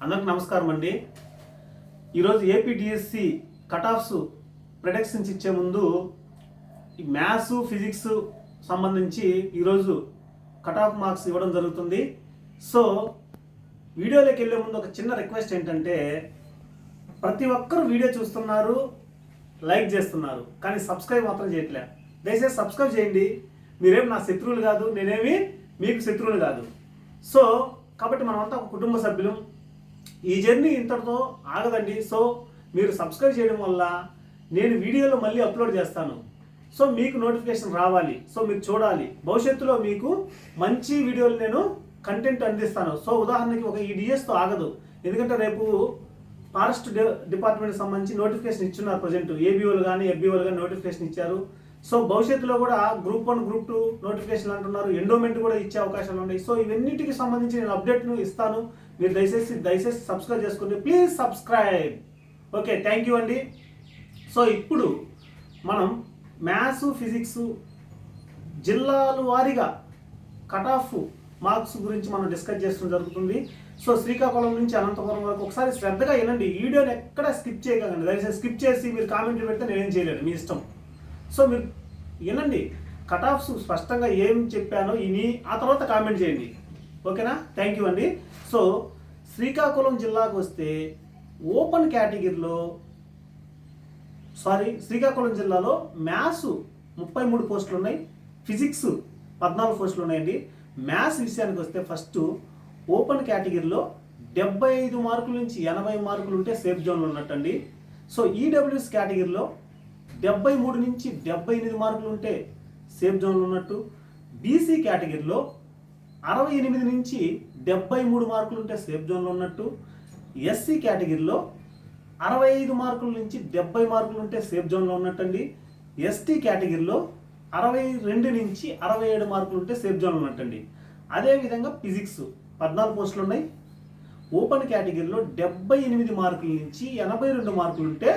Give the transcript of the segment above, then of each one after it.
అందరికి నమస్కారం అండి. ఈరోజు ఏపీడిఎస్సి కట్ ఆఫ్స్ ప్రొడక్షన్స్ ఇచ్చే ముందు ఈ మ్యాథ్స్ ఫిజిక్స్ సంబంధించి ఈరోజు కట్ ఆఫ్ మార్క్స్ ఇవ్వడం జరుగుతుంది. సో వీడియోలోకి వెళ్ళే ముందు ఒక చిన్న రిక్వెస్ట్ ఏంటంటే, ప్రతి ఒక్కరు వీడియో చూస్తున్నారు, లైక్ చేస్తున్నారు, కానీ సబ్స్క్రైబ్ మాత్రం చేయట్లే. దయచేసి సబ్స్క్రైబ్ చేయండి. మీరేమి నా శత్రువులు కాదు, నేనేమి మీకు శత్రువులు కాదు. సో కాబట్టి మనమంతా ఒక కుటుంబ సభ్యులు. ఈ జర్నీ ఇంతటితో ఆగదండి. సో మీరు సబ్స్క్రైబ్ చేయడం వల్ల నేను వీడియోలో మళ్ళీ అప్లోడ్ చేస్తాను. సో మీకు నోటిఫికేషన్ రావాలి, సో మీరు చూడాలి. భవిష్యత్తులో మీకు మంచి వీడియోలు నేను కంటెంట్ అందిస్తాను. సో ఉదాహరణకి ఒక ఈ డిఎస్తో ఆగదు, ఎందుకంటే రేపు ఫారెస్ట్ డిపార్ట్మెంట్కి సంబంధించి నోటిఫికేషన్ ఇచ్చున్నారు. ప్రజెంట్ ఏబీఓలు కానీ ఎఫ్బీఓలు కానీ నోటిఫికేషన్ ఇచ్చారు. సో భవిష్యత్తులో కూడా గ్రూప్ 1 గ్రూప్ 2 నోటిఫికేషన్ అంటున్నారు. ఎండోమెంట్ కూడా ఇచ్చే అవకాశాలు ఉన్నాయి. సో ఇవన్నిటికి సంబంధించి నేను అప్డేట్ను ఇస్తాను. మీరు దయచేసి సబ్స్క్రైబ్ చేసుకోండి. Please subscribe. Okay, thank you అండి. సో ఇప్పుడు మనం మ్యాథ్స్ ఫిజిక్స్ జిల్లాల వారీగా కట్ ఆఫ్ మార్క్స్ గురించి మనం డిస్కస్ చేస్తూ జరుగుతుంది. సో శ్రీకాకుళం నుంచి అనంతపురం వరకు ఒకసారి శ్రద్ధగా వినండి. వీడియోని ఎక్కడ స్కిప్ చేయకండి. దయచేసి స్కిప్ చేసి మీరు కామెంట్లు పెడితే నేనేం చేయలేను, మీ ఇష్టం. సో మీరు వినండి, కట్ ఆఫ్స్ స్పష్టంగా ఏం చెప్పానో విని ఆ తర్వాత కామెంట్ చేయండి. ఓకేనా? థ్యాంక్ యూ అండి. సో శ్రీకాకుళం జిల్లాకు వస్తే ఓపెన్ కేటగిరీలో శ్రీకాకుళం జిల్లాలో మ్యాథ్స్ 33 పోస్టులు ఉన్నాయి, ఫిజిక్స్ 14 పోస్టులు ఉన్నాయండి. మ్యాథ్స్ విషయానికి వస్తే ఫస్ట్ ఓపెన్ కేటగిరీలో 75 మార్కుల నుంచి 80 మార్కులు ఉంటే సేఫ్ జోన్లో ఉన్నట్టండి. సో ఈడబ్ల్యూఎస్ కేటగిరీలో 73 నుంచి 78 మార్కులు ఉంటే సేఫ్ జోన్లో ఉన్నట్టు. బీసీ కేటగిరీలో 68 నుంచి 73 మార్కులు ఉంటే సేఫ్ జోన్లో ఉన్నట్టు. ఎస్సీ కేటగిరీలో 65 మార్కుల నుంచి 70 మార్కులు ఉంటే సేఫ్ జోన్లో ఉన్నట్టండి. ఎస్టీ కేటగిరీలో 62 నుంచి 67 మార్కులు ఉంటే సేఫ్ జోన్లో ఉన్నట్టండి. అదేవిధంగా ఫిజిక్స్ 14 పోస్టులు ఉన్నాయి. ఓపెన్ కేటగిరీలో 78 మార్కుల నుంచి 82 మార్కులు ఉంటే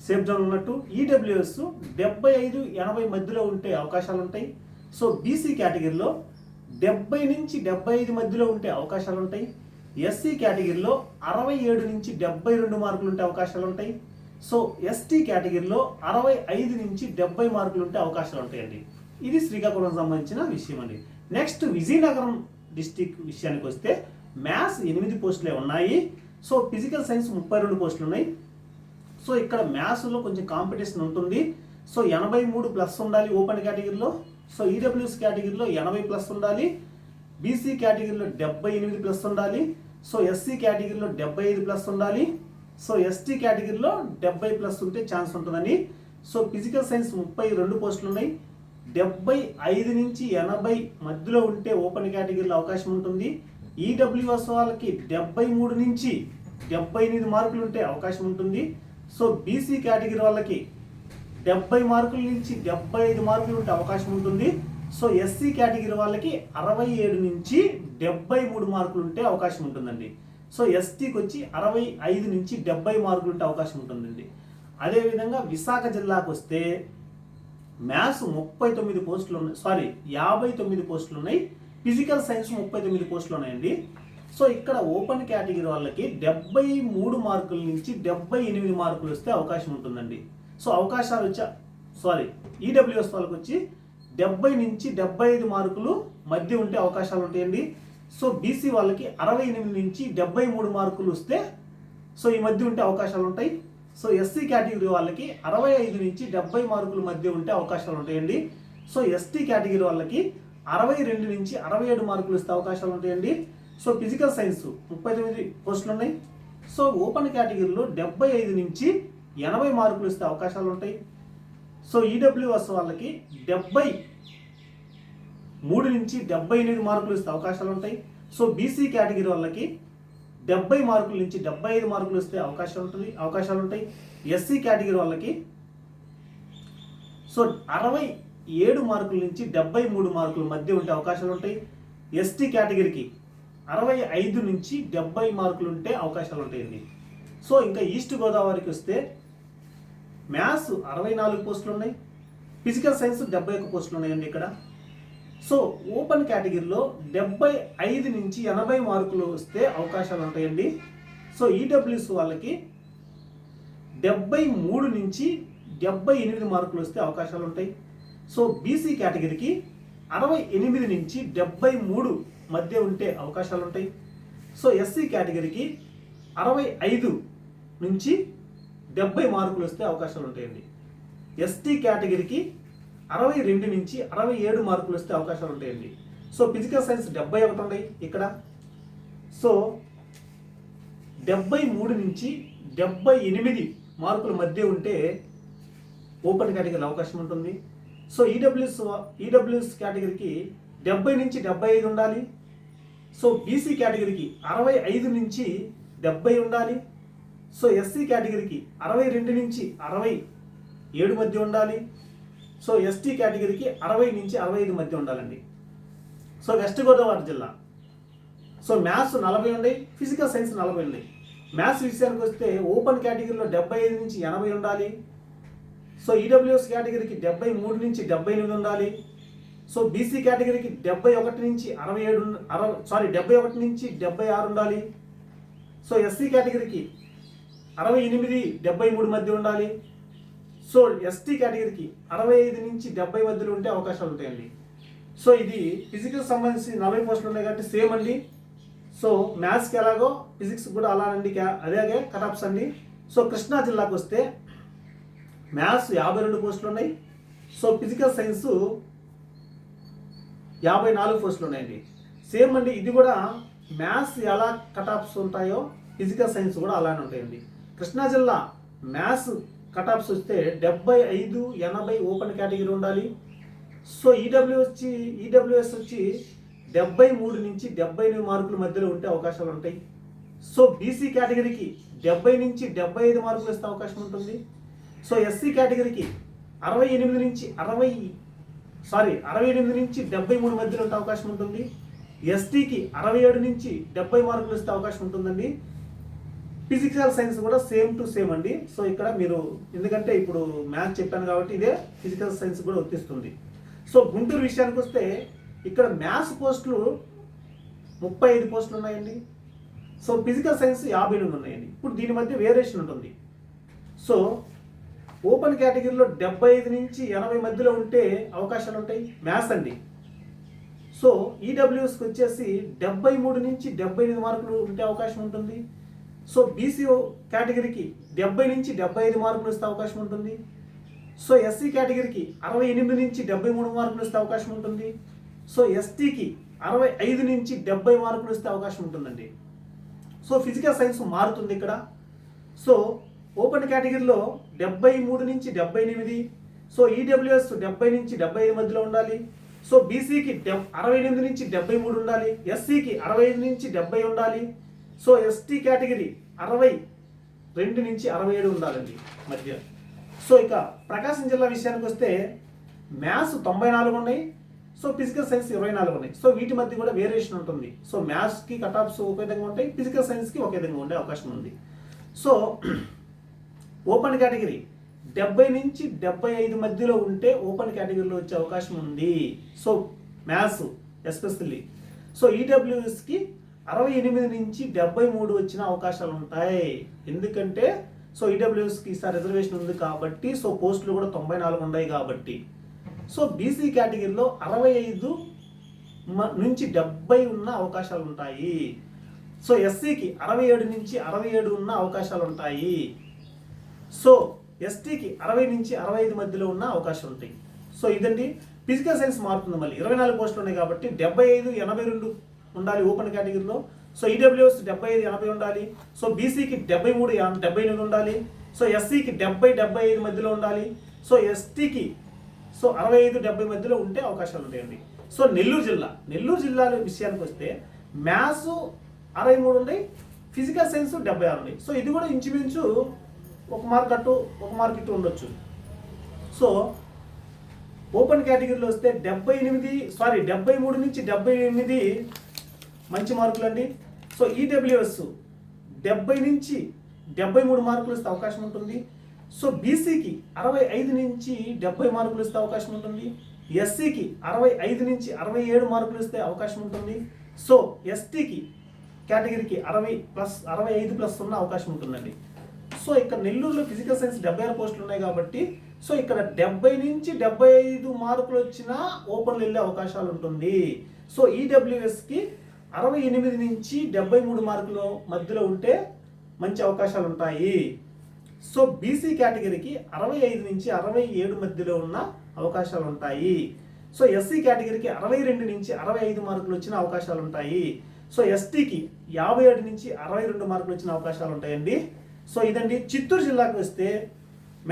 సేఫ్ జోన్ ఉన్నట్టు. ఈడబ్ల్యూఎస్ 75-80 మధ్యలో ఉంటే అవకాశాలు ఉంటాయి. సో బీసీ కేటగిరీలో 70 నుంచి 75 మధ్యలో ఉంటే అవకాశాలు ఉంటాయి. ఎస్సీ కేటగిరీలో 67 నుంచి 72 మార్కులు ఉంటే అవకాశాలు ఉంటాయి. సో ఎస్టీ కేటగిరీలో 65 నుంచి 70 మార్కులు ఉంటే అవకాశాలు ఉంటాయండి. ఇది శ్రీకాకుళం సంబంధించిన విషయం అండి. నెక్స్ట్ విజయనగరం డిస్టిక్ విషయానికి వస్తే మ్యాథ్స్ 8 పోస్టులే ఉన్నాయి. సో ఫిజికల్ సైన్స్ 32 పోస్టులు ఉన్నాయి. సో ఇక్కడ మ్యాథ్స్లో కొంచెం కాంపిటీషన్ ఉంటుంది. సో 83+ ఉండాలి ఓపెన్ కేటగిరీలో. సో ఈడబ్ల్యూఎస్ కేటగిరీలో 80+ ఉండాలి. బీసీ కేటగిరీలో 78+ ఉండాలి. సో ఎస్సీ కేటగిరీలో 75+ ఉండాలి. సో ఎస్టీ కేటగిరీలో 70+ ఉంటే ఛాన్స్ ఉంటుందని. సో ఫిజికల్ సైన్స్ 32 పోస్టులు ఉన్నాయి. 75 నుంచి 80 మధ్యలో ఉంటే ఓపెన్ కేటగిరీలో అవకాశం ఉంటుంది. ఈడబ్ల్యూఎస్ వాళ్ళకి 73 నుంచి 78 మార్కులు ఉంటే అవకాశం ఉంటుంది. సో బీసీ కేటగిరీ వాళ్ళకి 70 మార్కుల నుంచి 75 మార్కులు ఉంటే అవకాశం ఉంటుంది. సో ఎస్సీ కేటగిరీ వాళ్ళకి 67 నుంచి 73 మార్కులు ఉంటే అవకాశం ఉంటుందండి. సో ఎస్టీకి వచ్చి 65 నుంచి 70 మార్కులు ఉంటే అవకాశం ఉంటుందండి. అదేవిధంగా విశాఖ జిల్లాకు వస్తే మ్యాథ్స్ 39 పోస్టులు ఉన్నాయి, 59 పోస్టులు ఉన్నాయి. ఫిజికల్ సైన్స్ 39 పోస్టులు ఉన్నాయండి. సో ఇక్కడ ఓపెన్ కేటగిరీ వాళ్ళకి 73 మార్కుల నుంచి 78 మార్కులు వస్తే అవకాశం ఉంటుందండి. సో అవకాశాలు ఈడబ్ల్యూఎస్ వాళ్ళకి వచ్చి 70 నుంచి 75 మార్కులు మధ్య ఉంటే అవకాశాలు ఉంటాయండి. సో బీసీ వాళ్ళకి 68 నుంచి 73 మార్కులు వస్తే సో ఈ మధ్య ఉంటే అవకాశాలు ఉంటాయి. సో ఎస్సీ కేటగిరీ వాళ్ళకి 65 నుంచి 70 మార్కుల మధ్య ఉంటే అవకాశాలు ఉంటాయండి. సో ఎస్టీ కేటగిరీ వాళ్ళకి 62 నుంచి 67 మార్కులు ఇస్తే అవకాశాలు ఉంటాయండి. సో ఫిజికల్ సైన్స్ 39 పోస్టులు ఉన్నాయి. సో ఓపెన్ కేటగిరీలో 75 నుంచి 80 మార్కులు ఇస్తే అవకాశాలు ఉంటాయి. సో ఈడబ్ల్యూఎస్ వాళ్ళకి 73 నుంచి 78 మార్కులు ఇస్తే అవకాశాలు ఉంటాయి. సో బీసీ కేటగిరీ వాళ్ళకి 70 మార్కుల నుంచి 75 మార్కులు ఇస్తే అవకాశాలు ఉంటాయి. ఎస్సీ కేటగిరీ వాళ్ళకి సో 67 మార్కుల నుంచి 73 మార్కుల మధ్య ఉంటే అవకాశాలు ఉంటాయి. ఎస్టీ కేటగిరీకి 65 నుంచి 70 మార్కులు ఉంటే అవకాశాలు ఉంటాయండి. సో ఇంకా ఈస్ట్ గోదావరికి వస్తే మ్యాథ్స్ 64 పోస్టులు ఉన్నాయి. ఫిజికల్ సైన్స్ 71 పోస్టులు ఉన్నాయండి ఇక్కడ. సో ఓపెన్ కేటగిరీలో 75 నుంచి 80 మార్కులు వస్తే అవకాశాలు ఉంటాయండి. సో ఈడబ్ల్యూఎస్ వాళ్ళకి 73 నుంచి 78 మార్కులు వస్తే అవకాశాలు ఉంటాయి. సో బీసీ కేటగిరీకి 68 నుంచి 73 మధ్య ఉంటే అవకాశాలు ఉంటాయి. సో ఎస్సీ కేటగిరీకి 65 నుంచి 70 మార్కులు వస్తే అవకాశాలు ఉంటాయండి. ఎస్టీ కేటగిరీకి 62 నుంచి 67 మార్కులు వస్తే అవకాశాలు ఉంటాయండి. సో ఫిజికల్ సైన్స్ 71 ఉన్నాయి ఇక్కడ. సో 73 నుంచి 78 మార్కుల మధ్య ఉంటే ఓపెన్ కేటగిరీలో అవకాశం ఉంటుంది. సో ఈడబ్ల్యూఎస్ కేటగిరీకి 70 నుంచి 75 ఉండాలి. సో బీసీ కేటగిరీకి 65 నుంచి 70 ఉండాలి. సో ఎస్సీ కేటగిరీకి 62 నుంచి 67 మధ్య ఉండాలి. సో ఎస్టీ కేటగిరీకి 60 నుంచి 65 మధ్య ఉండాలండి. సో వెస్ట్ గోదావరి జిల్లా సో మ్యాథ్స్ 40 ఉన్నాయి, ఫిజికల్ సైన్స్ 40 ఉన్నాయి. మ్యాథ్స్ విషయానికి వస్తే ఓపెన్ కేటగిరీలో 75 నుంచి 80 ఉండాలి. సో ఈడబ్ల్యూఎస్ కేటగిరీకి 73 నుంచి 78 ఉండాలి. సో బీసీ కేటగిరీకి 71 నుంచి 71 నుంచి 76 ఉండాలి. సో ఎస్సీ కేటగిరీకి 68 73 మధ్య ఉండాలి. సో ఎస్టీ కేటగిరీకి 65 నుంచి 70 మధ్యలో ఉంటే అవకాశాలు ఉంటాయండి. సో ఇది ఫిజికల్ సంబంధించి 40 పోస్టులు ఉన్నాయి కాబట్టి సేమ్ అండి. సో మ్యాథ్స్కి ఎలాగో ఫిజిక్స్ కూడా అలానండి, అలాగే కటాప్స్ అండి. సో కృష్ణా జిల్లాకు వస్తే మ్యాథ్స్ 52 పోస్టులు ఉన్నాయి. సో ఫిజికల్ సైన్స్ 54 పోస్టులు ఉన్నాయండి. సేమ్ అండి, ఇది కూడా మ్యాథ్స్ ఎలా కటాప్స్ ఉంటాయో ఫిజికల్ సైన్స్ కూడా అలానే ఉంటాయండి. కృష్ణా జిల్లా మ్యాథ్స్ కటాప్స్ వస్తే 75 80 ఓపెన్ కేటగిరీ ఉండాలి. సో ఈడబ్ల్యూఎస్ వచ్చి 73 నుంచి 78 మార్కుల మధ్యలో ఉంటే అవకాశాలు ఉంటాయి. సో బీసీ కేటగిరీకి 70 నుంచి 75 మార్కులు ఇస్తే అవకాశం ఉంటుంది. సో ఎస్సీ కేటగిరీకి 68 నుంచి 73 మధ్యలో ఉంటే అవకాశం ఉంటుంది. ఎస్టీకి 67 నుంచి 70 మార్కులు ఇస్తే అవకాశం ఉంటుందండి. ఫిజికల్ సైన్స్ కూడా సేమ్ టు సేమ్ అండి. సో ఇక్కడ మీరు ఎందుకంటే ఇప్పుడు మ్యాథ్స్ చెప్పాను కాబట్టి ఇదే ఫిజికల్ సైన్స్ కూడా వర్తిస్తుంది. సో గుంటూరు విషయానికి వస్తే ఇక్కడ మ్యాథ్స్ పోస్టులు 35 పోస్టులు ఉన్నాయండి. సో ఫిజికల్ సైన్స్ 58 ఉన్నాయండి. ఇప్పుడు దీని మధ్య వేరియేషన్ ఉంటుంది. సో ఓపెన్ కేటగిరీలో 75 నుంచి 80 మధ్యలో ఉంటే అవకాశాలు ఉంటాయి మ్యాథ్స్ అండి. సో ఈడబ్ల్యూఎస్కి వచ్చేసి 73 నుంచి 78 మార్కులు ఉంటే అవకాశం ఉంటుంది. సో బీసీఓ కేటగిరీకి 70 నుంచి 75 మార్కులు ఇస్తే అవకాశం ఉంటుంది. సో ఎస్సీ కేటగిరీకి 68 నుంచి 73 మార్కులు ఇస్తే అవకాశం ఉంటుంది. సో ఎస్టీకి 65 నుంచి 70 మార్కులు ఇస్తే అవకాశం ఉంటుందండి. సో ఫిజికల్ సైన్స్ మారుతుంది ఇక్కడ. సో ఓపెన్ కేటగిరీలో 73 నుంచి 78. సో ఈడబ్ల్యూఎస్ 70 నుంచి 75 మధ్యలో ఉండాలి. సో బీసీకి 68 నుంచి 73 ఉండాలి. ఎస్సీకి 65 నుంచి 70 ఉండాలి. సో ఎస్టీ కేటగిరీ 62 నుంచి 67 ఉండాలండి మధ్య. సో ఇక ప్రకాశం జిల్లా విషయానికి వస్తే మ్యాథ్స్ 94 ఉన్నాయి. సో ఫిజికల్ సైన్స్ 24 ఉన్నాయి. సో వీటి మధ్య కూడా వేరియేషన్ ఉంటుంది. సో మ్యాథ్స్కి కటాప్స్ ఒక విధంగా ఉంటాయి, ఫిజికల్ సైన్స్కి ఒక విధంగా ఉండే అవకాశం ఉంది. సో ఓపెన్ కేటగిరీ 70 నుంచి 75 మధ్యలో ఉంటే ఓపెన్ కేటగిరీలో వచ్చే అవకాశం ఉంది. So maths especially. సో ఈడబ్ల్యూఎస్కి 68 నుంచి 73 వచ్చిన అవకాశాలు ఉంటాయి. ఎందుకంటే సో ఈడబ్ల్యూఎస్కి ఈసారి రిజర్వేషన్ ఉంది కాబట్టి, సో పోస్టులు కూడా 94 ఉన్నాయి కాబట్టి. సో బీసీ కేటగిరీలో 65 నుంచి 70 ఉన్న అవకాశాలు ఉంటాయి. సో ఎస్సీకి 67 నుంచి 67 ఉన్న అవకాశాలు ఉంటాయి. సో ఎస్టీకి 60 నుంచి 65 మధ్యలో ఉన్న అవకాశం ఉంటాయి. సో ఇదండి ఫిజికల్ సైన్స్ మారుతుంది. మళ్ళీ 24 పోస్టులు ఉన్నాయి కాబట్టి 75 82 ఉండాలి ఓపెన్ కేటగిరీలో. సో ఈడబ్ల్యూఎస్ 75 80 ఉండాలి. సో బీసీకి 73 78 ఉండాలి. సో ఎస్సీకి 70 75 మధ్యలో ఉండాలి. సో ఎస్టీకి సో 65 70 మధ్యలో ఉంటే అవకాశాలు ఉంటాయండి. సో నెల్లూరు జిల్లా విషయానికి వస్తే మ్యాథ్స్ 63 ఉన్నాయి, ఫిజికల్ సైన్స్ 76 ఉన్నాయి. సో ఇది కూడా ఇంచుమించు ఒక మార్క్ అటు ఒక మార్క్ ఇటు ఉండొచ్చు. సో ఓపెన్ కేటగిరీలో వస్తే 73 నుంచి 78 మంచి మార్కులు అండి. సో ఈడబ్ల్యూఎస్ 70 నుంచి 73 మార్కులు ఇస్తే అవకాశం ఉంటుంది. సో బీసీకి 65 నుంచి 70 మార్కులు ఇస్తే అవకాశం ఉంటుంది. ఎస్సీకి 65 నుంచి 67 మార్కులు ఇస్తే అవకాశం ఉంటుంది. సో ఎస్టీకి కేటగిరీకి 65+ ఉన్న అవకాశం ఉంటుందండి. సో ఇక్కడ నెల్లూరులో ఫిజికల్ సైన్స్ 76 పోస్టులు ఉన్నాయి కాబట్టి సో ఇక్కడ 70 నుంచి 75 మార్కులు వచ్చినా ఓపెన్లో వెళ్ళే అవకాశాలు ఉంటుంది. సో ఈడబ్ల్యూఎస్కి 68 నుంచి 73 మార్కుల మధ్యలో ఉంటే మంచి అవకాశాలు ఉంటాయి. సో బీసీ కేటగిరీకి 65 నుంచి 67 మధ్యలో ఉన్న అవకాశాలు ఉంటాయి. సో ఎస్సీ కేటగిరీకి 62 నుంచి 65 మార్కులు వచ్చిన అవకాశాలు ఉంటాయి. సో ఎస్టీకి 57 నుంచి 62 మార్కులు వచ్చిన అవకాశాలు ఉంటాయండి. సో ఇదండి. చిత్తూరు జిల్లాకు వస్తే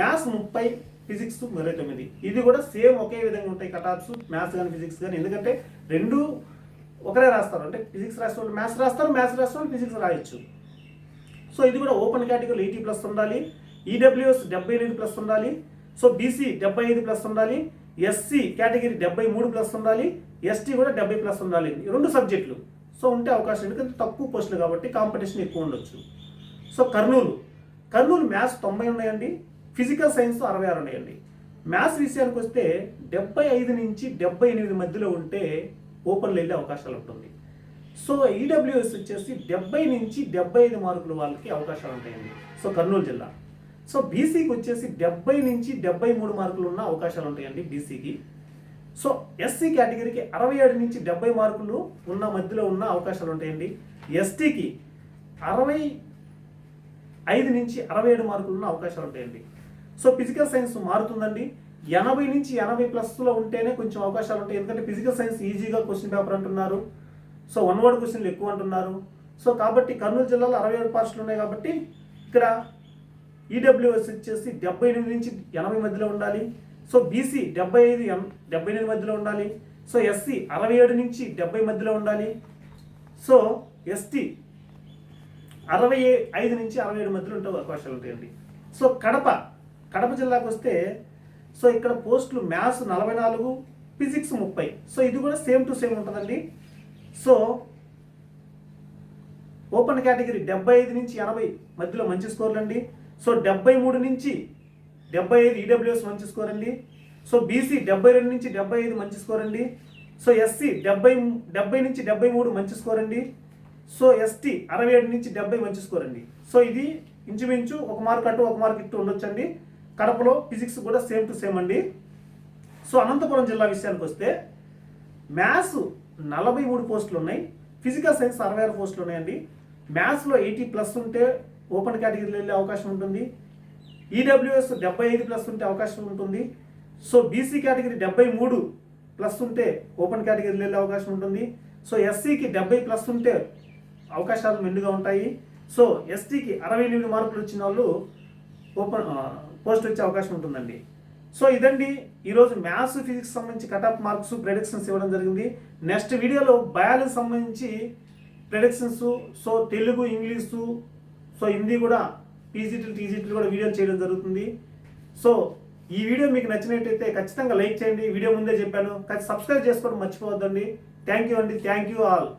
మ్యాథ్స్ 30, ఫిజిక్స్ 29. ఇది కూడా సేమ్ ఒకే విధంగా ఉంటాయి కటాప్స్, మ్యాథ్స్ కానీ ఫిజిక్స్ కానీ. ఎందుకంటే రెండు ఒకరే రాస్తారు. అంటే ఫిజిక్స్ రాసే వాళ్ళు మ్యాథ్స్ రాస్తారు, మ్యాథ్స్ రాసే వాళ్ళు ఫిజిక్స్ రాయొచ్చు. సో ఇది కూడా ఓపెన్ కేటగిరీలో 80+ ఉండాలి, ఈడబ్ల్యూఎస్ 78+ ఉండాలి, సో బీసీ 75+ ఉండాలి, ఎస్సీ కేటగిరీ 73+ ఉండాలి, ఎస్టీ కూడా 70+ ఉండాలి. 2 సబ్జెక్టులు సో ఉంటే అవకాశం, ఎందుకంటే తక్కువ పోస్టులు కాబట్టి కాంపిటీషన్ ఎక్కువ ఉండొచ్చు. సో కర్నూలు మ్యాథ్స్ 90 ఉన్నాయండి, ఫిజికల్ సైన్స్ 66 ఉన్నాయండి. మ్యాథ్స్ విషయానికి వస్తే 75 నుంచి 78 మధ్యలో ఉంటే ఓపెన్లో వెళ్ళే అవకాశాలు ఉంటుంది. సో ఈడబ్ల్యూఎస్ వచ్చేసి 70 నుంచి 75 మార్కులు వాళ్ళకి అవకాశాలు ఉంటాయండి. సో కర్నూలు జిల్లా. సో బీసీకి వచ్చేసి 70 నుంచి 73 మార్కులు ఉన్న అవకాశాలు ఉంటాయండి బీసీకి. సో ఎస్సీ కేటగిరీకి 67 నుంచి 70 మార్కులు ఉన్న మధ్యలో ఉన్న అవకాశాలు ఉంటాయండి. ఎస్టీకి 65 నుంచి 67 మార్కులు ఉన్న అవకాశాలు ఉంటాయండి. So physical science మారుతుందండి. 80 నుంచి 80+లో ఉంటేనే కొంచెం అవకాశాలు ఉంటాయి. ఎందుకంటే ఫిజికల్ సైన్స్ ఈజీగా క్వశ్చన్ పేపర్ అంటున్నారు. సో 1 వర్డ్ క్వశ్చన్లు ఎక్కువ అంటున్నారు. సో కాబట్టి కర్నూలు జిల్లాలో 67 పోస్టులు ఉన్నాయి కాబట్టి ఇక్కడ ఈడబ్ల్యూఎస్ వచ్చేసి 78 నుంచి 80 మధ్యలో ఉండాలి. సో బీసీ 78 మధ్యలో ఉండాలి. సో ఎస్సీ 67 నుంచి 70 మధ్యలో ఉండాలి. సో ఎస్టీ 65 నుంచి 67 మధ్యలో ఉంటే అవకాశాలు ఉంటాయండి. సో కడప జిల్లాకు వస్తే సో ఇక్కడ పోస్టులు మ్యాథ్స్ 44, ఫిజిక్స్ 30. సో ఇది కూడా సేమ్ టు సేమ్ ఉంటుందండి. సో ఓపెన్ కేటగిరీ 75 నుంచి 80 మధ్యలో మంచి స్కోర్లు అండి. సో 73 నుంచి 75 ఈడబ్ల్యూఎస్ మంచి స్కోర్ అండి. సో బీసీ 72 నుంచి 75 మంచి స్కోర్ అండి. సో ఎస్సీ 70 నుంచి 73 మంచి స్కోర్ అండి. సో ఎస్టీ 67 నుంచి 70 మంచి స్కోర్ అండి. సో ఇది ఇంచుమించు 1 మార్క్ అటు 1 మార్క్ ఇటు ఉండొచ్చండి. కడపలో ఫిజిక్స్ కూడా సేమ్ టు సేమ్ అండి. సో అనంతపురం జిల్లా విషయానికి వస్తే మ్యాథ్స్ 43 పోస్టులు ఉన్నాయి, ఫిజికల్ సైన్స్ 66 పోస్టులు ఉన్నాయండి. మ్యాథ్స్లో 80+ ఉంటే ఓపెన్ కేటగిరీలో వెళ్ళే అవకాశం ఉంటుంది. ఈడబ్ల్యూఎస్ 75+ ఉంటే అవకాశం ఉంటుంది. సో బీసీ కేటగిరీ 73+ ఉంటే ఓపెన్ కేటగిరీలో వెళ్ళే అవకాశం ఉంటుంది. సో ఎస్సీకి 70+ ఉంటే అవకాశాలు మెండుగా ఉంటాయి. సో ఎస్టీకి 68 మార్కులు వచ్చిన వాళ్ళు ఓపెన్ పోస్ట్ వచ్చే అవకాశం ఉంటుందండి. సో ఇదండి ఈరోజు మ్యాథ్స్ ఫిజిక్స్ సంబంధించి కటాఫ్ మార్క్స్ ప్రెడిక్షన్స్ ఇవ్వడం జరిగింది. నెక్స్ట్ వీడియోలో బయాలజీ సంబంధించి predictions, so Telugu, English, so Hindi కూడా పీజీటీలు టీజీటీలు కూడా వీడియోలు చేయడం జరుగుతుంది. సో ఈ వీడియో మీకు నచ్చినట్టయితే ఖచ్చితంగా లైక్ చేయండి. వీడియో ముందే చెప్పాను, సబ్స్క్రైబ్ చేసుకోవడం మర్చిపోవద్దండి. థ్యాంక్ యూ అండి. Thank you all.